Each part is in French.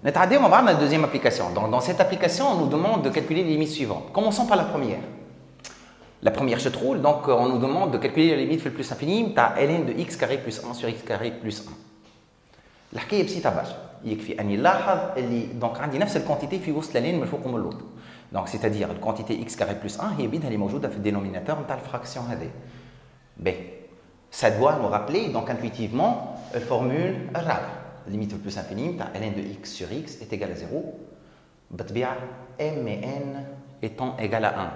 نتعداو مع بعضنا la deuxième application. Donc, dans cette application, on nous demande de calculer les limites suivantes. Commençons par la première. La première chatroule, donc on nous demande de calculer la limite في البلس infini تاع ln de x carré plus 1 sur x carré plus 1. الحكايه بسيطه برشا. يكفي اني نلاحظ اللي دونك عندي نفس الكونتيتي في وسط لين من الفوق ومن اللوطر. دونك سيتادير الكونتيتي x carré plus 1 هي بيدها اللي موجوده في الدينوميناتور نتاع الفراكسيون هذه. ب ça doit nous rappeler donc intuitivement الفورمول الرابعه. limite plus infini تاع ln de x sur x est égal à 0 بالطبيعه m et n étant égal à 1.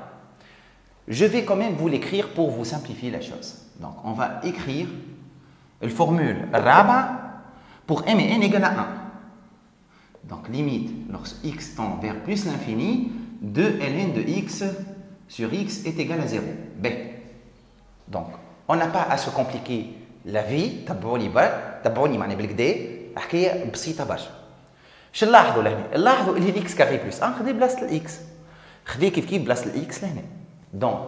Je vais quand même vous l'écrire pour vous simplifier la chose. Donc, on va écrire la formule RABA pour m et n égale à 1. Donc, limite, lorsque x tend vers plus l'infini, de ln de x sur x est égal à 0. B. Donc, on n'a pas à se compliquer la vie. تبعوني معنا بالكدا حكايه بسيطه برشا. شو نلاحظوا لهنا؟ نلاحظوا اللي x carré plus 1 خذي بلاصه الاكس. خذي كيف بلاصه الاكس لهنا. Donc,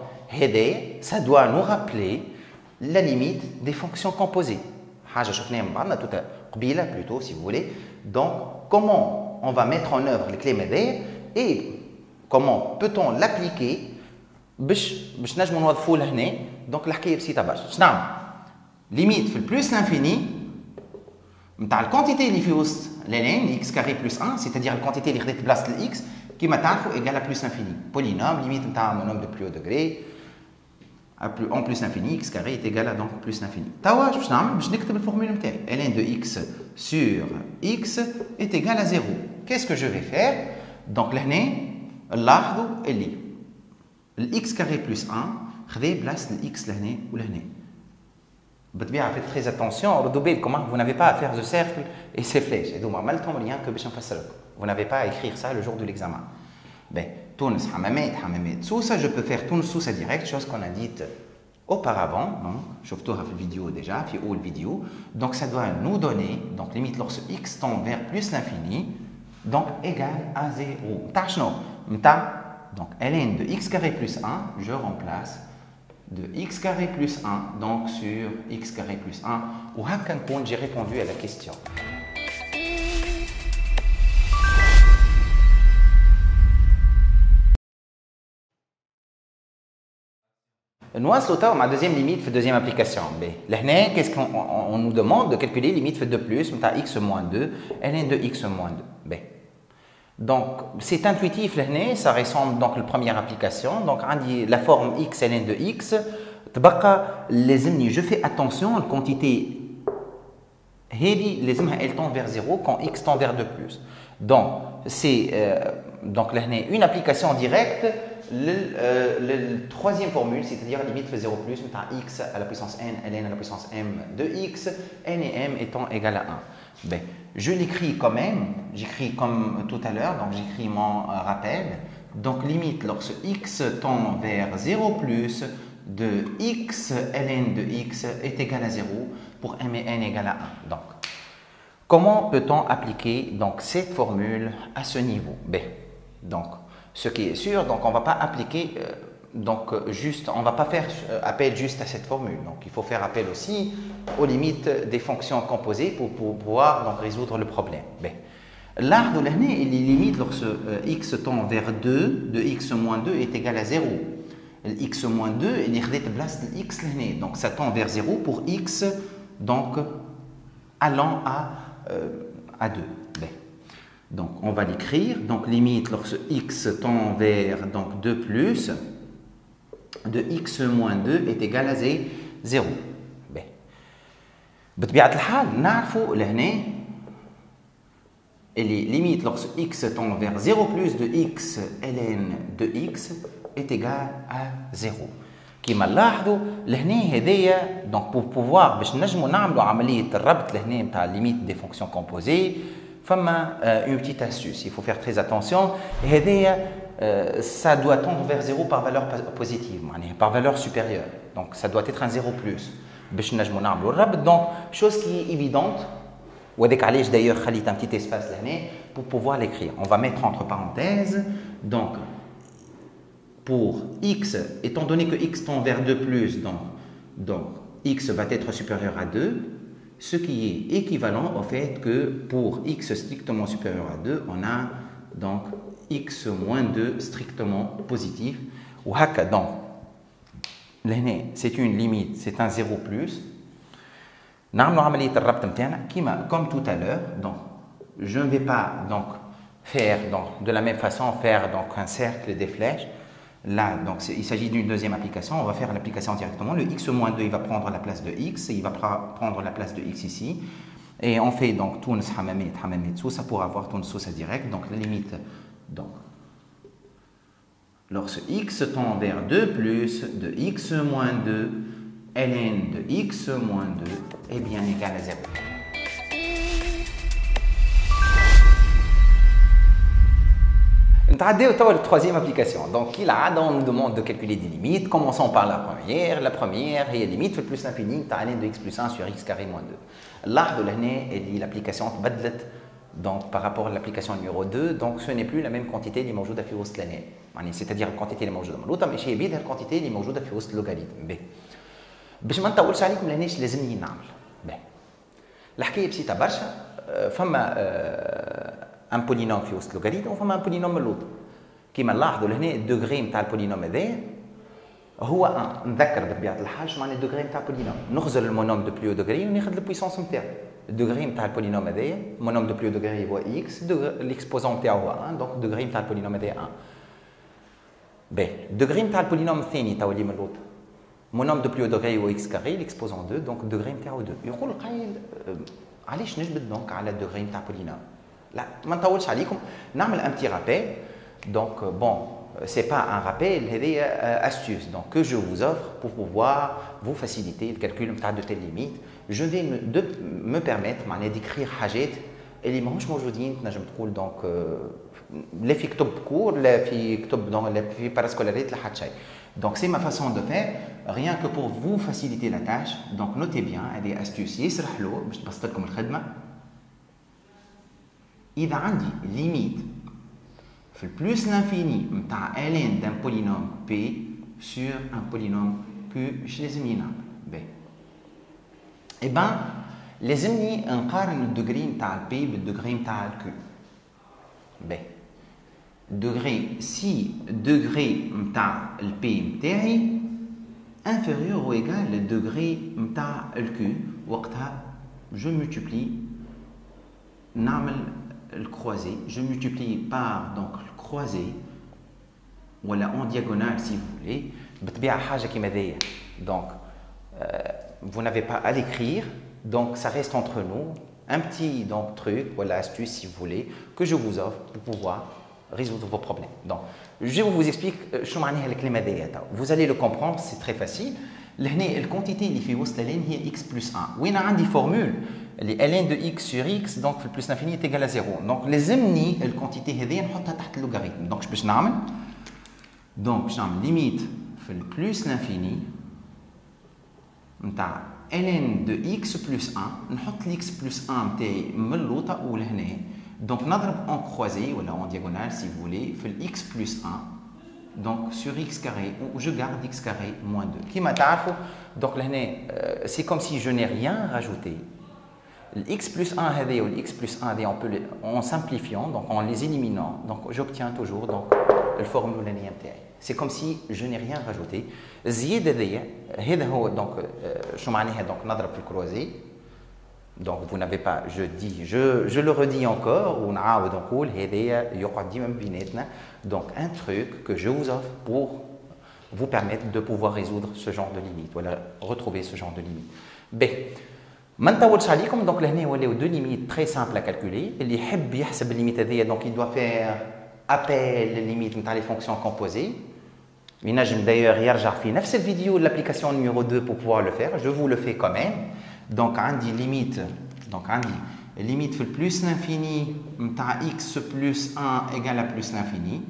ça doit nous rappeler la limite des fonctions composées. Plutôt, si vous voulez. Donc, comment on va mettre en œuvre les clés MEDER et comment peut-on l'appliquer donc, la limite fait plus l'infini la quantité qui fait ln x carré plus 1, c'est-à-dire la quantité qui fait place de x qui est égale à plus l'infini. Polynôme, limite un nombre de plus haut degré, en plus l'infini, x carré est égal à donc plus l'infini. Je vais écrire la formule ln de x sur x est égal à 0. Qu'est-ce que je vais faire? Donc là, x carré plus 1, je vais placer x là ou là. Faites très attention, vous n'avez pas à faire ce cercle et ces flèches. Vous n'avez pas à écrire ça le jour de l'examen. Ça, je peux faire ça direct, chose qu'on a dite auparavant. Je vous la vidéo déjà, vidéo. Donc, ça doit nous donner, donc limite lorsque x tend vers plus l'infini, donc égal à 0. Donc, ln de x carré plus 1, je remplace de x carré plus 1, donc sur x carré plus 1. Ou j'ai répondu à la question. Nous avons ma deuxième limite fait deuxième application. Qu'est-ce qu'on nous demande de calculer limite fait 2 plus, x moins 2, ln de x moins 2. Donc, c'est intuitif, ça ressemble donc à la première application. Donc, la forme x, ln de x, je fais attention, la quantité, elle tend vers 0 quand x tend vers 2 plus. Donc, c'est une application directe. La troisième formule, c'est-à-dire la limite fait 0 plus, x à la puissance n, ln à la puissance m de x, n et m étant égal à 1. Je l'écris quand même, j'écris comme tout à l'heure, donc j'écris mon rappel. Donc limite lorsque x tend vers 0 plus de x, ln de x est égal à 0 pour m et n égal à 1. Donc, comment peut-on appliquer donc, cette formule à ce niveau? Donc, ce qui est sûr, donc on ne va pas appliquer, on va pas faire appel juste à cette formule. Donc il faut faire appel aussi aux limites des fonctions composées pour pouvoir donc, résoudre le problème. L'art de l'année, il limite lorsque x tend vers 2, de x moins 2 est égal à 0. X moins 2, il est de place de x l'année. Donc ça tend vers 0 pour x donc allant à 2. Donc, on va l'écrire. Donc, limite lorsque x tend vers donc, 2 plus de x moins 2 est égal à 0. بطبيعة الحال نعرفوا لهنا اللي limite lorsque x tend vers 0 plus de x ln de x est égal à 0. كما نلاحظوا لهنا هذايا donc pour pouvoir باش نجموا نعملوا عملية الربط لهنا نتاع limite des fonctions composées. Une petite astuce, il faut faire très attention. Ça doit tendre vers 0 par valeur positive, par valeur supérieure. Donc ça doit être un 0 plus. Donc, chose qui est évidente, d'ailleurs, un petit espace pour pouvoir l'écrire. On va mettre entre parenthèses. Donc, pour x, étant donné que x tend vers 2 plus, donc x va être supérieur à 2. ce qui est équivalent au fait que pour x strictement supérieur à 2, on a donc x moins 2 strictement positif. Ou haka, donc, c'est une limite, c'est un 0 plus. Comme tout à l'heure, donc je ne vais pas donc faire donc, de la même façon faire donc un cercle des flèches. Là, donc il s'agit d'une deuxième application. On va faire l'application directement. Le x-2 il va prendre la place de x et il va prendre la place de x ici. Et on fait donc tourne hamamet ça pour avoir tourne ça direct. Donc la limite donc lorsque x tend vers 2 plus de x moins 2 ln de x moins 2 est bien égal à 0. La troisième application. Donc, on nous demande de calculer des limites. Commençons par la première. La première est limite fait plus l'infini de x plus 1 sur x carré moins 2. Là, de l'année, l'application donc par rapport à l'application numéro 2, donc ce n'est plus la même quantité qui est موجودة في وسط l'année. C'est-à-dire la quantité qui est موجودة ملوطة ماشي بيد الquantité اللي موجودة في وسط اللوغاريتم. ب. باش ما نطولش عليكم لاناش لازمني نعمل. ب. الحكاية بسيطة برشا. فما ان بولينوم في وسط لوغاريتم وفما ان بولينوم ملوط. كيما نلاحظوا لهنا الدوغري نتاع البولينوم هذايا هو 1. نذكر بطبيعة الحال شو معنى الدوغري نتاع البولينوم. نخزر المونوم دو بلو دوغري وناخذ البويسونس نتاعو. الدوغري نتاع البولينوم هذايا مونوم دو بلو دوغري هو اكس ليكسبوزون نتاعو هو 1 دونك الدوغري نتاع البولينوم هذايا 1. باهي الدوغري نتاع البولينوم الثاني تاو اللي ملوط مونوم دو بلو دوغري هو اكس كاري ليكسبوزون 2 دونك الدوغري نتاعو 2. يقول القايل علاش نجبد دونك على الدوغري نتاع البولينوم. لا ما نطولش عليكم نعمل ان بتي رابيل. Donc bon, c'est pas un rappel, c'est des astuces donc, que je vous offre pour pouvoir vous faciliter le calcul de telles limites. Je vais me permettre d'écrire حاجات اللي ماهوش موجودين تنجم تقول donc لا في كتب كور لا في كتب لا في باراسكولاريت لا حتى شيء. Donc c'est ma façon de faire rien que pour vous faciliter la tâche. Donc notez bien هذه astuce يسرح له باش تبسط لكم الخدمه. إذا عندي limite في plus l'infini نتاع ln d'un polynôme p sur un polynôme q اش لازمني نعمل؟ باهي. إي بان لازمني نقارن الدوغري نتاع البي بالدوغري نتاع الكيو. باهي. الدوغري سي الدوغري نتاع البي نتاعي inférieur ou égal le degré نتاع الكيو وقتها je multiplie نعمل le croisé, je multiplie par donc le croisé ou en diagonale si vous voulez. Donc vous n'avez pas à l'écrire, donc ça reste entre nous. Un petit donc truc, voilà astuce si vous voulez, que je vous offre pour pouvoir résoudre vos problèmes. Donc je vous explique vous allez le comprendre, c'est très facile. La quantité qui fait وسط لين هي x plus 1. وين عندي formule ln de x sur x donc le plus l'infini est égal à 0. Donc لازمني الquantité هذه نحطها تحت اللوغاريتم. Donc باش نعمل باش نعمل limite في plus l'infini نتاع ln de x plus 1 نحط x plus 1 نتاعي ملوطه ولهنا. Donc نضرب en croisé ولا en diagonale si vous voulez في x plus 1 donc sur x carré où je garde x carré moins 2. Comme تعرفوا donc c'est comme si je n'ai rien rajouté. Le x plus 1 هذا ou le x plus 1 on peut en simplifiant donc en les éliminant donc j'obtiens toujours donc le formule نتاعي. C'est comme si je n'ai rien rajouté. الزيادة هذا هو donc شو معناها donc نضرب في الكروزي. Donc vous n'avez pas, je le redis encore, ونعاود نقول هذايا يقعد ديما بيناتنا. Donc un truc que je vous offre pour vous permettre de pouvoir résoudre ce genre de limite, voilà, retrouver ce genre de limite. B. ما نطولش عليكم donc لهنا ولاو deux limites très simples à calculer. اللي يحب يحسب الليميت هذيا donc il doit faire appel للليميت نتاع les fonctions composées. ينجم d'ailleurs يرجع في نفس الفيديو l'application numéro 2 pour pouvoir le faire. Je vous le fais quand même. Donc عندي limite donc عندي limite في plus l'infini نتاع x plus 1 égale à plus l'infini.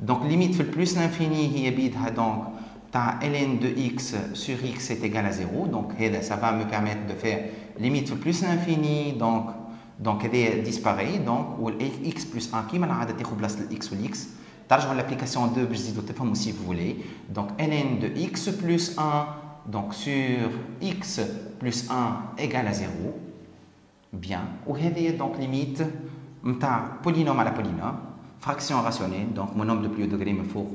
Donc limite في plus l'infini هي بيدها donc نتاع ln de x sur x est égal à 0. Donc هذا ça va me permettre de faire limite في plus l'infini donc هذا disparaît donc و x plus 1 كيما العادة تاخذ بلاصة x و x. ترجعوا l'application 2 باش تزيدوا تفهموا si vous voulez. Donc ln de x plus 1 donc sur x plus 1 égale à 0. Bien. Ou donc limite polynôme à la polynôme, fraction rationnée, donc mon nombre de plus haut degré me faut,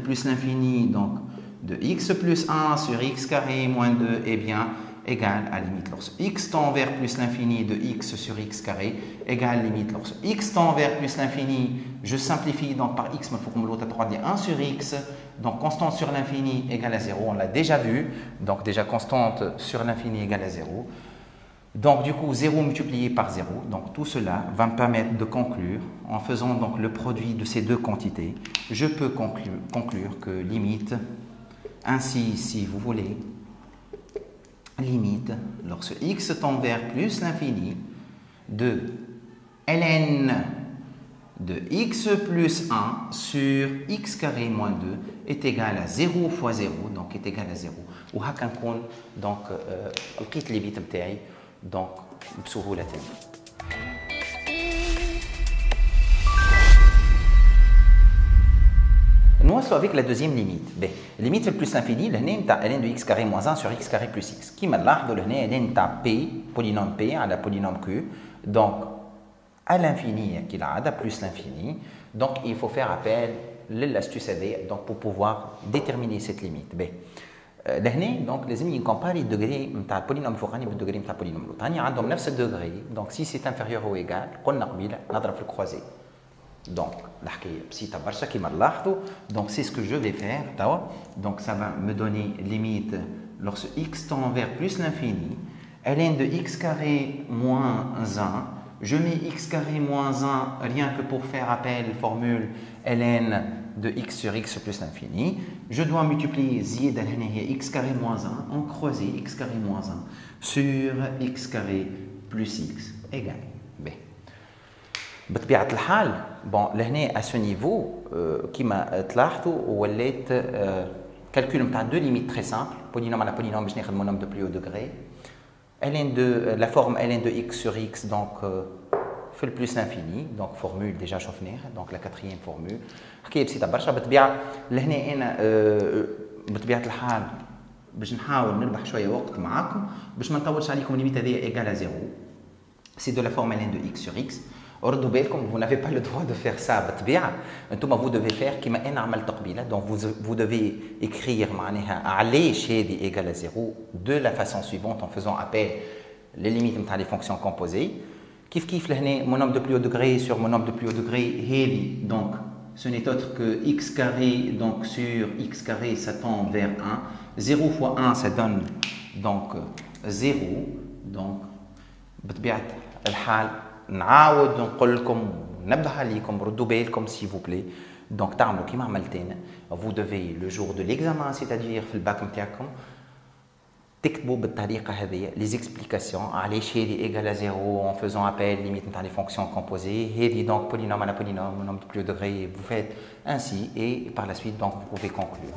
plus l'infini, donc de x plus 1 sur x carré moins 2 est bien égal à limite lorsque x tend vers plus l'infini de x sur x carré égale limite lorsque x tend vers plus l'infini, je simplifie donc par x, me faut que l'autre à 3 dire 1 sur x, donc constante sur l'infini égale à 0, on l'a déjà vu, donc déjà constante sur l'infini égale à 0. Donc du coup 0 multiplié par 0, donc tout cela va me permettre de conclure, en faisant donc le produit de ces deux quantités, je peux conclure que limite, ainsi si vous voulez, limite lorsque x tend vers plus l'infini de ln de x plus 1 sur x carré moins 2 est égal à 0 fois 0, donc est égal à 0. Ou هكا نكون donc لقيت لي بيت نتاعي donc بسهولة. Nous allons avec la deuxième limite. B. Limite plus l'infini, ln de x carré moins 1 sur x carré plus x. Qui m'a l'air de ln p, polynôme p à la polynôme q. Donc, à l'infini, qu'il a plus l'infini. Donc, il faut faire appel à l'astuce AD donc, pour pouvoir déterminer cette limite. B. Donc, les amis, ils comparent les degrés de polynôme fourani et le degré de polynôme l'autre. Ils ont le même degré. Donc, si c'est inférieur ou égal, on a le croisé. Donc, donc c'est ce que je vais faire. Donc, ça va me donner limite lorsque x tend vers plus l'infini, ln de x carré moins 1. Je mets x carré moins 1 rien que pour faire appel à la formule ln de x sur x plus l'infini. Je dois multiplier z x carré moins 1 en croisé x carré moins 1 sur x carré plus x égale b. بطبيعة الحال بون لهنا à ce niveau كيما تلاحظوا ولات calcul نتاع deux limites très simple polynôme à la polynôme باش ناخذ mon nombre de plus haut degré ln de la forme ln de x sur x donc fait le plus l'infini donc formule déjà شفناها donc la quatrième formule حكايه بسيطه برشا بالطبيعه لهنا انا بطبيعه الحال باش نحاول نربح شويه وقت معاكم باش ما نطولش عليكم الليميت هذه ايغال à 0 c'est de la forme ln de x sur x. Vous n'avez pas le droit de faire ça. Vous devez faire comme donc vous devez écrire égal à 0 de la façon suivante en faisant appel les limites des fonctions composées. Mon nombre de plus haut degré sur mon nombre de plus haut degré, donc ce n'est autre que x carré donc sur x carré ça tend vers 1. 0 fois 1 ça donne donc 0. Donc نعاود نقول لكم ننبه عليكم ردوا بالكم s'il vous plaît donc تعملوا كيما عملتين vous devez le jour de l'examen c'est-à-dire في الباك نتاعكم تكتبوا بالطريقه هذه les explications علاش هذه ايغال à 0 en faisant appel limite نتاع les fonctions composées هذه donc polynôme à la polynôme nombre de plus haut degré vous faites ainsi et par la suite donc vous pouvez conclure.